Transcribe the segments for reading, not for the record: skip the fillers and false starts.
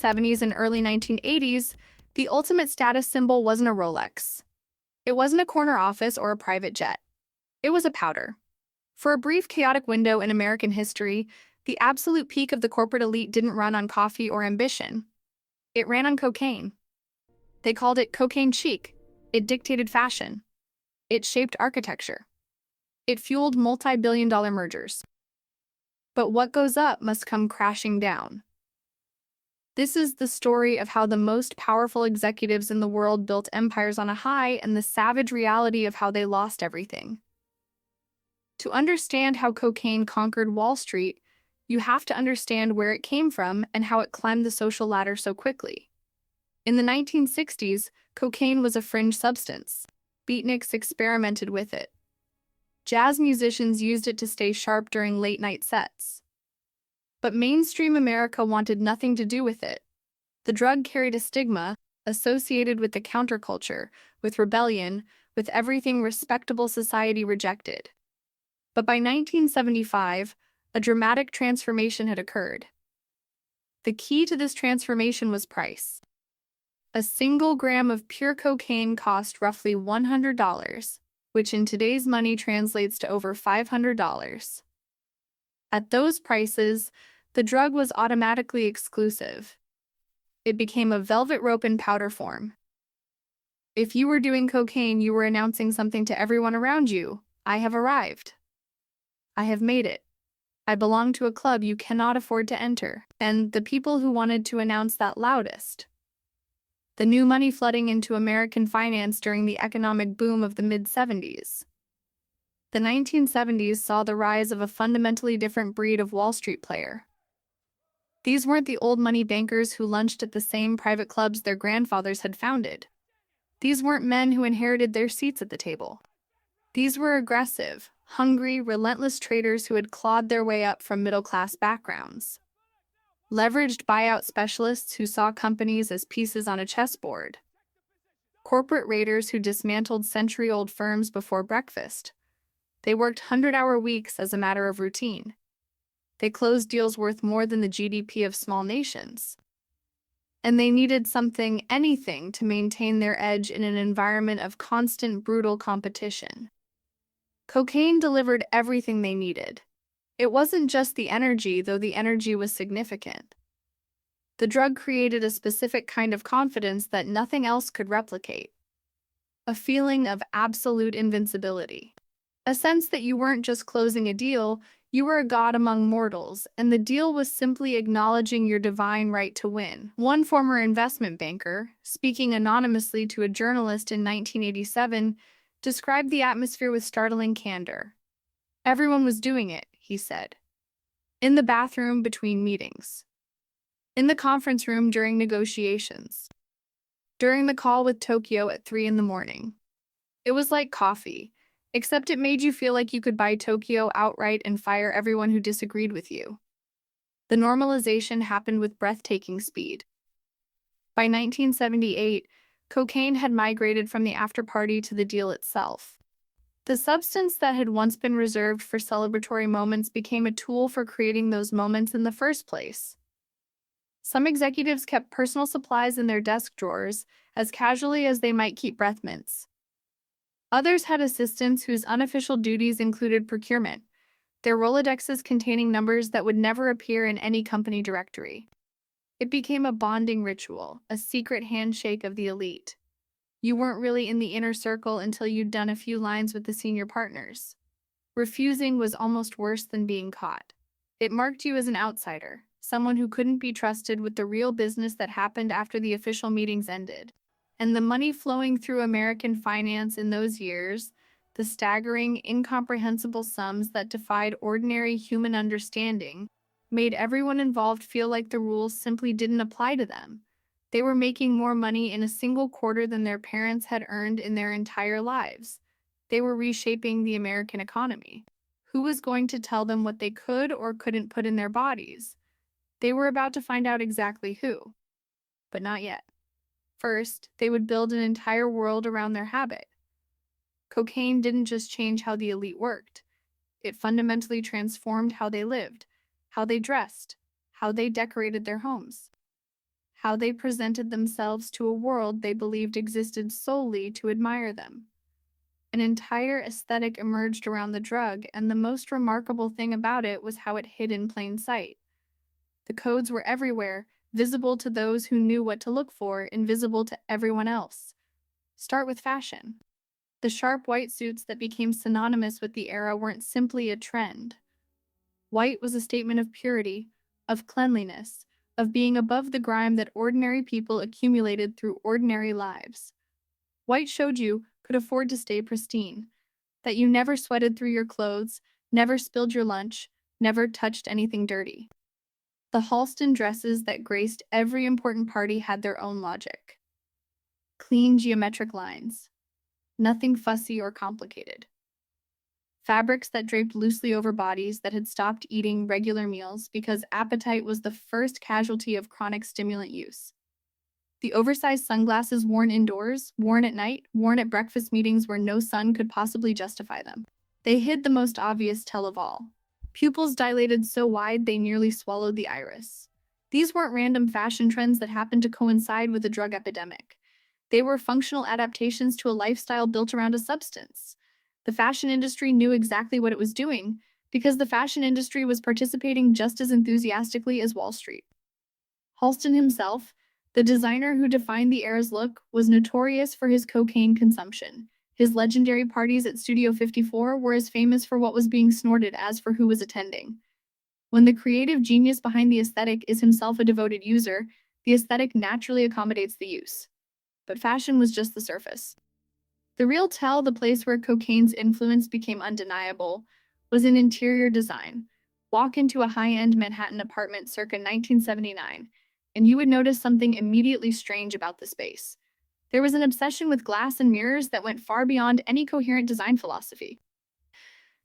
1970s and early 1980s, the ultimate status symbol wasn't a Rolex. It wasn't a corner office or a private jet. It was a powder. For a brief, chaotic window in American history, the absolute peak of the corporate elite didn't run on coffee or ambition. It ran on cocaine. They called it Cocaine Chic. It dictated fashion. It shaped architecture. It fueled multi-billion-dollar mergers. But what goes up must come crashing down. This is the story of how the most powerful executives in the world built empires on a high and the savage reality of how they lost everything. To understand how cocaine conquered Wall Street, you have to understand where it came from and how it climbed the social ladder so quickly. In the 1960s, cocaine was a fringe substance. Beatniks experimented with it. Jazz musicians used it to stay sharp during late-night sets. But mainstream America wanted nothing to do with it. The drug carried a stigma associated with the counterculture, with rebellion, with everything respectable society rejected. But by 1975, a dramatic transformation had occurred. The key to this transformation was price. A single gram of pure cocaine cost roughly $100, which in today's money translates to over $500. At those prices, the drug was automatically exclusive. It became a velvet rope in powder form. If you were doing cocaine, you were announcing something to everyone around you. I have arrived. I have made it. I belong to a club you cannot afford to enter. And the people who wanted to announce that loudest. The new money flooding into American finance during the economic boom of the mid-70s. The 1970s saw the rise of a fundamentally different breed of Wall Street player. These weren't the old money bankers who lunched at the same private clubs their grandfathers had founded. These weren't men who inherited their seats at the table. These were aggressive, hungry, relentless traders who had clawed their way up from middle-class backgrounds. Leveraged buyout specialists who saw companies as pieces on a chessboard. Corporate raiders who dismantled century-old firms before breakfast. They worked 100-hour weeks as a matter of routine. They closed deals worth more than the GDP of small nations. And they needed something, anything, to maintain their edge in an environment of constant, brutal competition. Cocaine delivered everything they needed. It wasn't just the energy, though the energy was significant. The drug created a specific kind of confidence that nothing else could replicate. A feeling of absolute invincibility. A sense that you weren't just closing a deal, you were a god among mortals, and the deal was simply acknowledging your divine right to win. One former investment banker, speaking anonymously to a journalist in 1987, described the atmosphere with startling candor. Everyone was doing it, he said. In the bathroom between meetings. In the conference room during negotiations. During the call with Tokyo at 3 in the morning. It was like coffee, except it made you feel like you could buy Tokyo outright and fire everyone who disagreed with you. The normalization happened with breathtaking speed. By 1978, cocaine had migrated from the after-party to the deal itself. The substance that had once been reserved for celebratory moments became a tool for creating those moments in the first place. Some executives kept personal supplies in their desk drawers, as casually as they might keep breath mints. Others had assistants whose unofficial duties included procurement, their Rolodexes containing numbers that would never appear in any company directory. It became a bonding ritual, a secret handshake of the elite. You weren't really in the inner circle until you'd done a few lines with the senior partners. Refusing was almost worse than being caught. It marked you as an outsider, someone who couldn't be trusted with the real business that happened after the official meetings ended. And the money flowing through American finance in those years, the staggering, incomprehensible sums that defied ordinary human understanding, made everyone involved feel like the rules simply didn't apply to them. They were making more money in a single quarter than their parents had earned in their entire lives. They were reshaping the American economy. Who was going to tell them what they could or couldn't put in their bodies? They were about to find out exactly who. But not yet. First, they would build an entire world around their habit. Cocaine didn't just change how the elite worked. It fundamentally transformed how they lived, how they dressed, how they decorated their homes, how they presented themselves to a world they believed existed solely to admire them. An entire aesthetic emerged around the drug, and the most remarkable thing about it was how it hid in plain sight. The codes were everywhere, visible to those who knew what to look for, invisible to everyone else. Start with fashion. The sharp white suits that became synonymous with the era weren't simply a trend. White was a statement of purity, of cleanliness, of being above the grime that ordinary people accumulated through ordinary lives. White showed you could afford to stay pristine, that you never sweated through your clothes, never spilled your lunch, never touched anything dirty. The Halston dresses that graced every important party had their own logic. Clean geometric lines. Nothing fussy or complicated. Fabrics that draped loosely over bodies that had stopped eating regular meals because appetite was the first casualty of chronic stimulant use. The oversized sunglasses worn indoors, worn at night, worn at breakfast meetings where no sun could possibly justify them. They hid the most obvious tell of all. Pupils dilated so wide they nearly swallowed the iris. These weren't random fashion trends that happened to coincide with a drug epidemic. They were functional adaptations to a lifestyle built around a substance. The fashion industry knew exactly what it was doing because the fashion industry was participating just as enthusiastically as Wall Street. Halston himself, the designer who defined the era's look, was notorious for his cocaine consumption. His legendary parties at Studio 54 were as famous for what was being snorted as for who was attending. When the creative genius behind the aesthetic is himself a devoted user, the aesthetic naturally accommodates the use. But fashion was just the surface. The real tell, the place where cocaine's influence became undeniable, was in interior design. Walk into a high-end Manhattan apartment circa 1979, and you would notice something immediately strange about the space. There was an obsession with glass and mirrors that went far beyond any coherent design philosophy.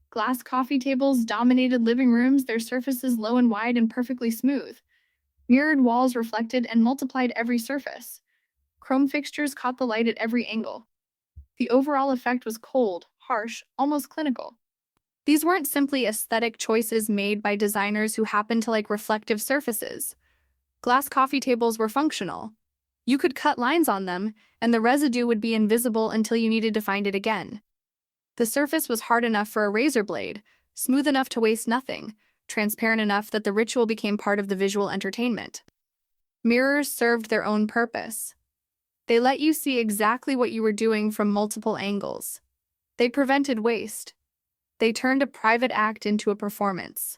Glass coffee tables dominated living rooms, their surfaces low and wide and perfectly smooth. Mirrored walls reflected and multiplied every surface. Chrome fixtures caught the light at every angle. The overall effect was cold, harsh, almost clinical. These weren't simply aesthetic choices made by designers who happened to like reflective surfaces. Glass coffee tables were functional. You could cut lines on them, and the residue would be invisible until you needed to find it again. The surface was hard enough for a razor blade, smooth enough to waste nothing, transparent enough that the ritual became part of the visual entertainment. Mirrors served their own purpose. They let you see exactly what you were doing from multiple angles. They prevented waste. They turned a private act into a performance.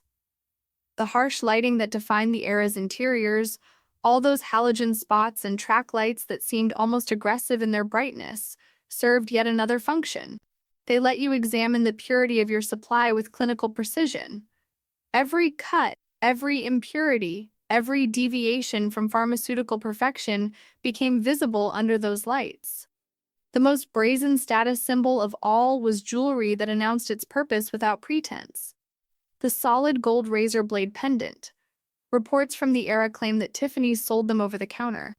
The harsh lighting that defined the era's interiors, all those halogen spots and track lights that seemed almost aggressive in their brightness, served yet another function. They let you examine the purity of your supply with clinical precision. Every cut, every impurity, every deviation from pharmaceutical perfection became visible under those lights. The most brazen status symbol of all was jewelry that announced its purpose without pretense. The solid gold razor blade pendant. Reports from the era claim that Tiffany's sold them over the counter.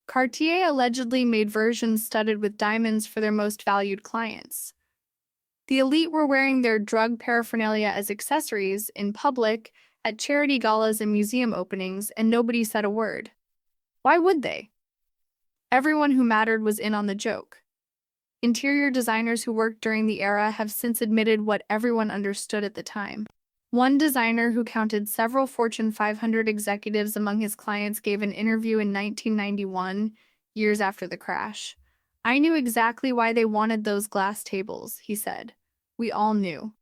Cartier allegedly made versions studded with diamonds for their most valued clients. The elite were wearing their drug paraphernalia as accessories in public, at charity galas and museum openings, and nobody said a word. Why would they? Everyone who mattered was in on the joke. Interior designers who worked during the era have since admitted what everyone understood at the time. One designer who counted several Fortune 500 executives among his clients gave an interview in 1991, years after the crash. "I knew exactly why they wanted those glass tables," he said. "We all knew."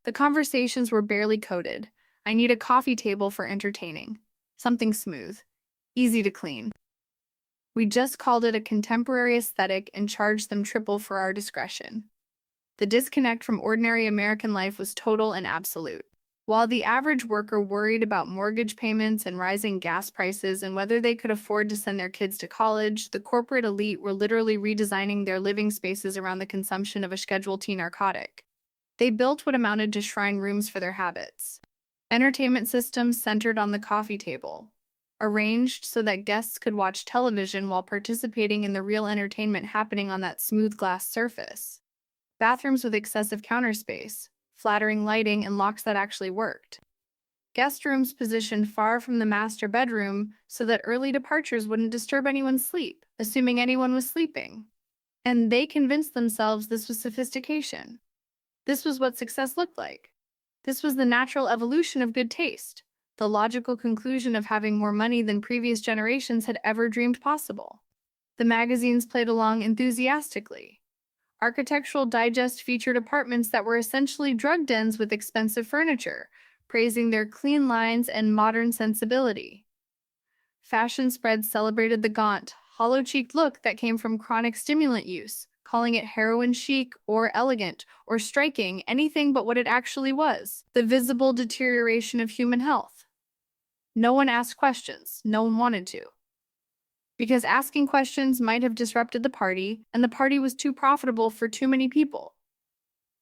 The conversations were barely coded. "I need a coffee table for entertaining. Something smooth. Easy to clean." We just called it a contemporary aesthetic and charged them triple for our discretion. The disconnect from ordinary American life was total and absolute. While the average worker worried about mortgage payments and rising gas prices and whether they could afford to send their kids to college, the corporate elite were literally redesigning their living spaces around the consumption of a Schedule T narcotic. They built what amounted to shrine rooms for their habits. Entertainment systems centered on the coffee table, arranged so that guests could watch television while participating in the real entertainment happening on that smooth glass surface. Bathrooms with excessive counter space, flattering lighting, and locks that actually worked. Guest rooms positioned far from the master bedroom so that early departures wouldn't disturb anyone's sleep, assuming anyone was sleeping. And they convinced themselves this was sophistication. This was what success looked like. This was the natural evolution of good taste, the logical conclusion of having more money than previous generations had ever dreamed possible. The magazines played along enthusiastically. Architectural Digest featured apartments that were essentially drug dens with expensive furniture, praising their clean lines and modern sensibility. Fashion spreads celebrated the gaunt, hollow-cheeked look that came from chronic stimulant use, calling it heroin chic or elegant or striking, anything but what it actually was, the visible deterioration of human health. No one asked questions, no one wanted to. Because asking questions might have disrupted the party, and the party was too profitable for too many people.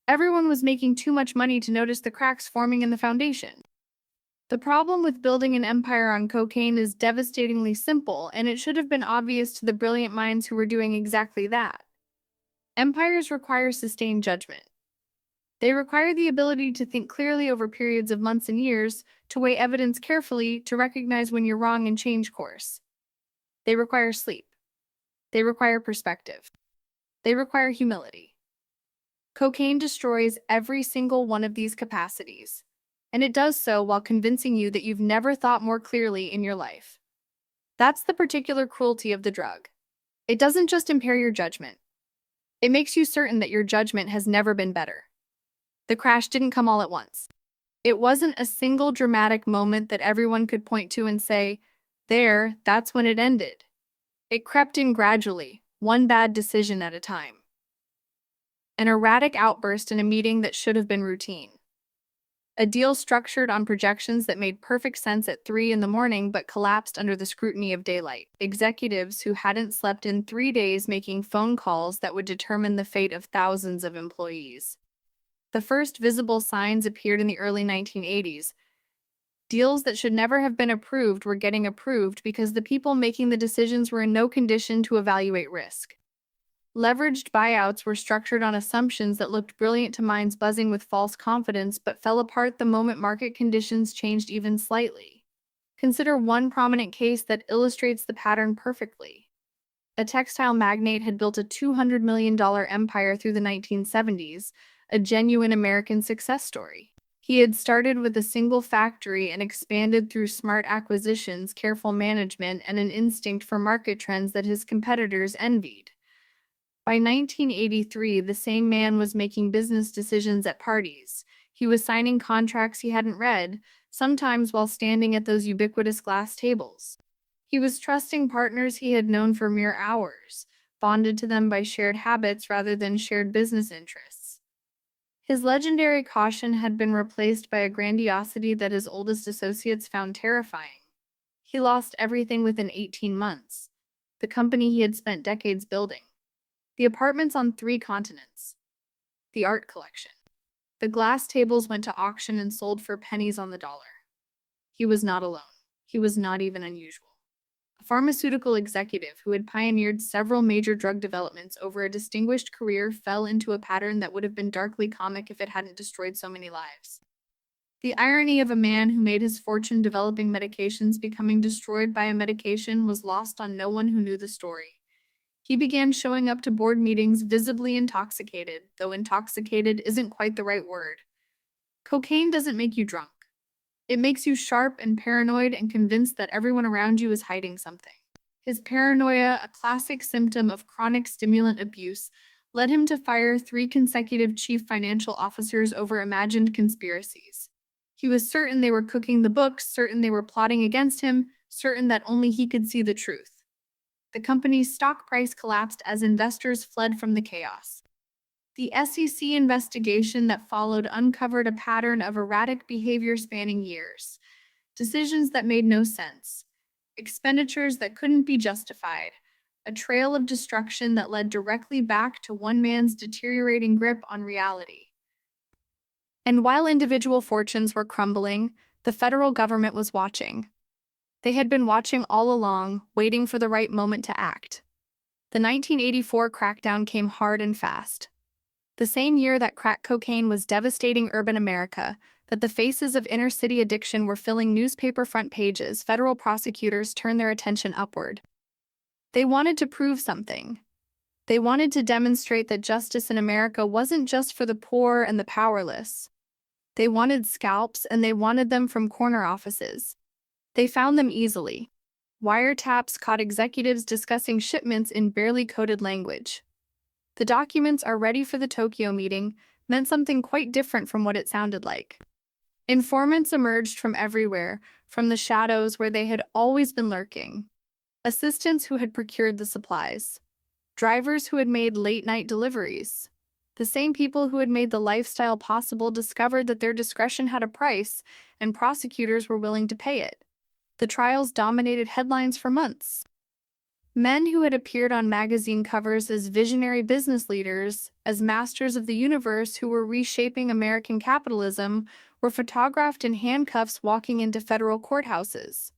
Everyone was making too much money to notice the cracks forming in the foundation. The problem with building an empire on cocaine is devastatingly simple, and it should have been obvious to the brilliant minds who were doing exactly that. Empires require sustained judgment. They require the ability to think clearly over periods of months and years, to weigh evidence carefully, to recognize when you're wrong and change course. They require sleep. They require perspective. They require humility. Cocaine destroys every single one of these capacities, and it does so while convincing you that you've never thought more clearly in your life. That's the particular cruelty of the drug. It doesn't just impair your judgment. It makes you certain that your judgment has never been better. The crash didn't come all at once. It wasn't a single dramatic moment that everyone could point to and say, "There, that's when it ended." It crept in gradually, one bad decision at a time. An erratic outburst in a meeting that should have been routine. A deal structured on projections that made perfect sense at 3 in the morning but collapsed under the scrutiny of daylight. Executives who hadn't slept in 3 days making phone calls that would determine the fate of thousands of employees. The first visible signs appeared in the early 1980s. Deals that should never have been approved were getting approved because the people making the decisions were in no condition to evaluate risk. Leveraged buyouts were structured on assumptions that looked brilliant to minds buzzing with false confidence but fell apart the moment market conditions changed even slightly. Consider one prominent case that illustrates the pattern perfectly. A textile magnate had built a $200 million empire through the 1970s, a genuine American success story. He had started with a single factory and expanded through smart acquisitions, careful management, and an instinct for market trends that his competitors envied. By 1983, the same man was making business decisions at parties. He was signing contracts he hadn't read, sometimes while standing at those ubiquitous glass tables. He was trusting partners he had known for mere hours, bonded to them by shared habits rather than shared business interests. His legendary caution had been replaced by a grandiosity that his oldest associates found terrifying. He lost everything within 18 months. The company he had spent decades building. The apartments on 3 continents. The art collection. The glass tables went to auction and sold for pennies on the dollar. He was not alone. He was not even unusual. A pharmaceutical executive who had pioneered several major drug developments over a distinguished career fell into a pattern that would have been darkly comic if it hadn't destroyed so many lives. The irony of a man who made his fortune developing medications becoming destroyed by a medication was lost on no one who knew the story. He began showing up to board meetings visibly intoxicated, though intoxicated isn't quite the right word. Cocaine doesn't make you drunk. It makes you sharp and paranoid and convinced that everyone around you is hiding something. His paranoia, a classic symptom of chronic stimulant abuse, led him to fire 3 consecutive chief financial officers over imagined conspiracies. He was certain they were cooking the books, certain they were plotting against him, certain that only he could see the truth. The company's stock price collapsed as investors fled from the chaos. The SEC investigation that followed uncovered a pattern of erratic behavior spanning years. Decisions that made no sense. Expenditures that couldn't be justified. A trail of destruction that led directly back to one man's deteriorating grip on reality. And while individual fortunes were crumbling, the federal government was watching. They had been watching all along, waiting for the right moment to act. The 1984 crackdown came hard and fast. The same year that crack cocaine was devastating urban America, that the faces of inner-city addiction were filling newspaper front pages, federal prosecutors turned their attention upward. They wanted to prove something. They wanted to demonstrate that justice in America wasn't just for the poor and the powerless. They wanted scalps, and they wanted them from corner offices. They found them easily. Wiretaps caught executives discussing shipments in barely coded language. The documents are ready for the Tokyo meeting meant something quite different from what it sounded like. Informants emerged from everywhere, from the shadows where they had always been lurking. Assistants who had procured the supplies. Drivers who had made late-night deliveries. The same people who had made the lifestyle possible discovered that their discretion had a price, and prosecutors were willing to pay it. The trials dominated headlines for months. Men who had appeared on magazine covers as visionary business leaders, as masters of the universe who were reshaping American capitalism, were photographed in handcuffs walking into federal courthouses.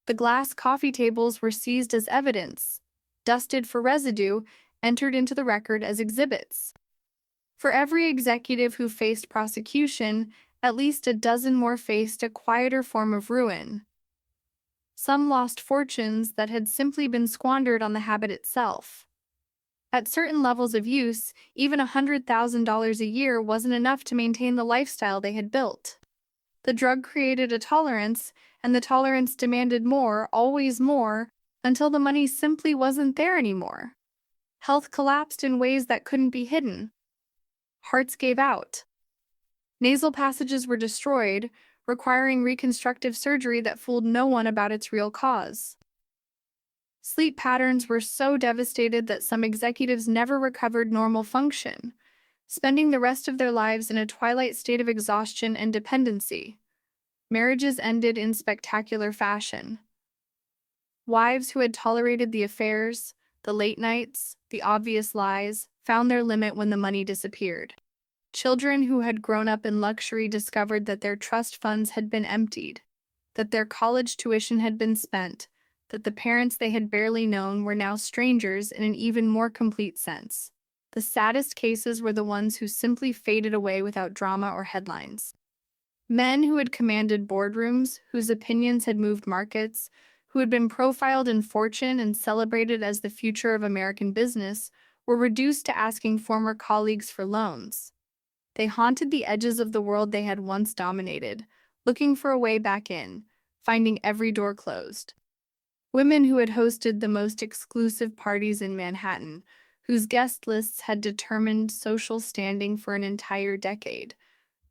The glass coffee tables were seized as evidence, dusted for residue, entered into the record as exhibits. For every executive who faced prosecution, at least a dozen more faced a quieter form of ruin. Some lost fortunes that had simply been squandered on the habit itself. At certain levels of use, even $100,000 a year wasn't enough to maintain the lifestyle they had built. The drug created a tolerance, and the tolerance demanded more, always more, until the money simply wasn't there anymore. Health collapsed in ways that couldn't be hidden. Hearts gave out. Nasal passages were destroyed, requiring reconstructive surgery that fooled no one about its real cause. Sleep patterns were so devastated that some executives never recovered normal function, spending the rest of their lives in a twilight state of exhaustion and dependency. Marriages ended in spectacular fashion. Wives who had tolerated the affairs, the late nights, the obvious lies, found their limit when the money disappeared. Children who had grown up in luxury discovered that their trust funds had been emptied, that their college tuition had been spent, that the parents they had barely known were now strangers in an even more complete sense. The saddest cases were the ones who simply faded away without drama or headlines. Men who had commanded boardrooms, whose opinions had moved markets, who had been profiled in Fortune and celebrated as the future of American business, were reduced to asking former colleagues for loans. They haunted the edges of the world they had once dominated, looking for a way back in, finding every door closed. Women who had hosted the most exclusive parties in Manhattan, whose guest lists had determined social standing for an entire decade,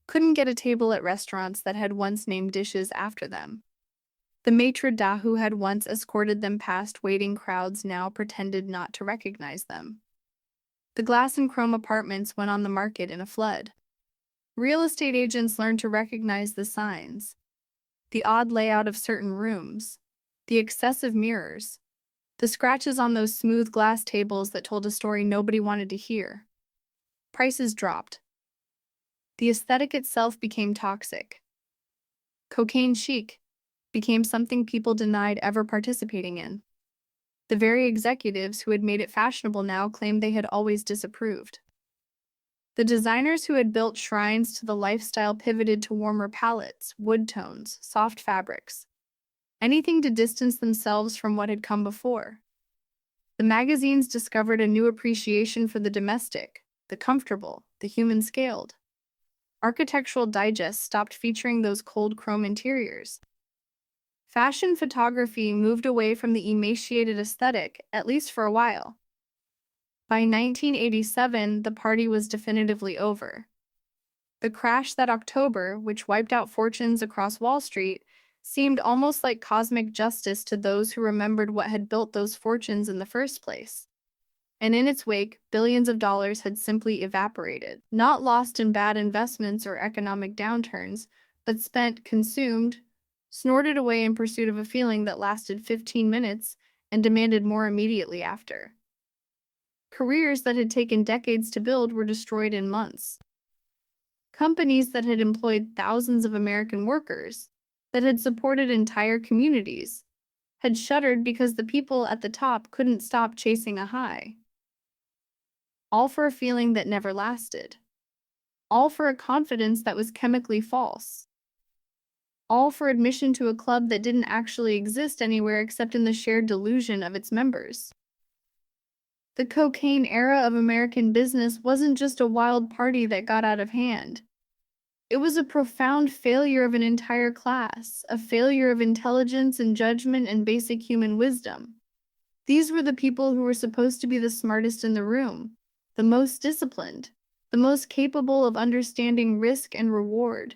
couldn't get a table at restaurants that had once named dishes after them. The maitre d' who had once escorted them past waiting crowds now pretended not to recognize them. The glass and chrome apartments went on the market in a flood. Real estate agents learned to recognize the signs. The odd layout of certain rooms. The excessive mirrors. The scratches on those smooth glass tables that told a story nobody wanted to hear. Prices dropped. The aesthetic itself became toxic. Cocaine chic became something people denied ever participating in. The very executives who had made it fashionable now claimed they had always disapproved. The designers who had built shrines to the lifestyle pivoted to warmer palettes, wood tones, soft fabrics. Anything to distance themselves from what had come before. The magazines discovered a new appreciation for the domestic, the comfortable, the human-scaled. Architectural Digest stopped featuring those cold chrome interiors. Fashion photography moved away from the emaciated aesthetic, at least for a while. By 1987, the party was definitively over. The crash that October, which wiped out fortunes across Wall Street, seemed almost like cosmic justice to those who remembered what had built those fortunes in the first place. And in its wake, billions of dollars had simply evaporated, not lost in bad investments or economic downturns, but spent, consumed, snorted away in pursuit of a feeling that lasted 15 minutes and demanded more immediately after. Careers that had taken decades to build were destroyed in months. Companies that had employed thousands of American workers, that had supported entire communities, had shuttered because the people at the top couldn't stop chasing a high. All for a feeling that never lasted. all for a confidence that was chemically false, all for admission to a club that didn't actually exist anywhere except in the shared delusion of its members. The cocaine era of American business wasn't just a wild party that got out of hand. It was a profound failure of an entire class, a failure of intelligence and judgment and basic human wisdom. These were the people who were supposed to be the smartest in the room, the most disciplined, the most capable of understanding risk and reward.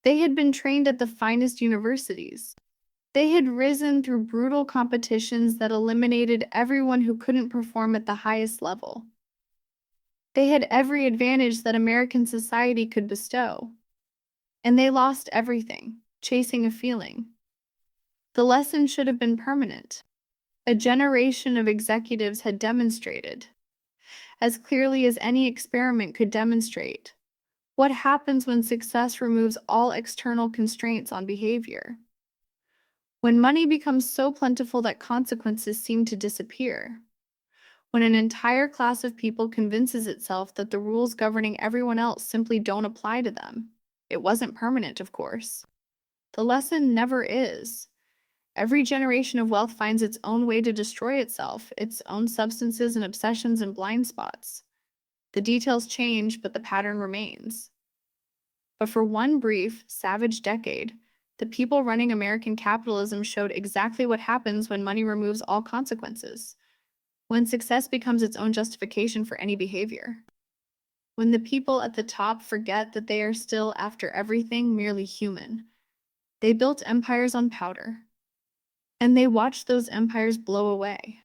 They had been trained at the finest universities. They had risen through brutal competitions that eliminated everyone who couldn't perform at the highest level. They had every advantage that American society could bestow. And they lost everything, chasing a feeling. The lesson should have been permanent. A generation of executives had demonstrated, as clearly as any experiment could demonstrate, what happens when success removes all external constraints on behavior. When money becomes so plentiful that consequences seem to disappear. When an entire class of people convinces itself that the rules governing everyone else simply don't apply to them. It wasn't permanent, of course. The lesson never is. Every generation of wealth finds its own way to destroy itself, its own substances and obsessions and blind spots. The details change, but the pattern remains. But for one brief, savage decade, the people running American capitalism showed exactly what happens when money removes all consequences. When success becomes its own justification for any behavior. When the people at the top forget that they are still, after everything, merely human. They built empires on powder. And they watched those empires blow away.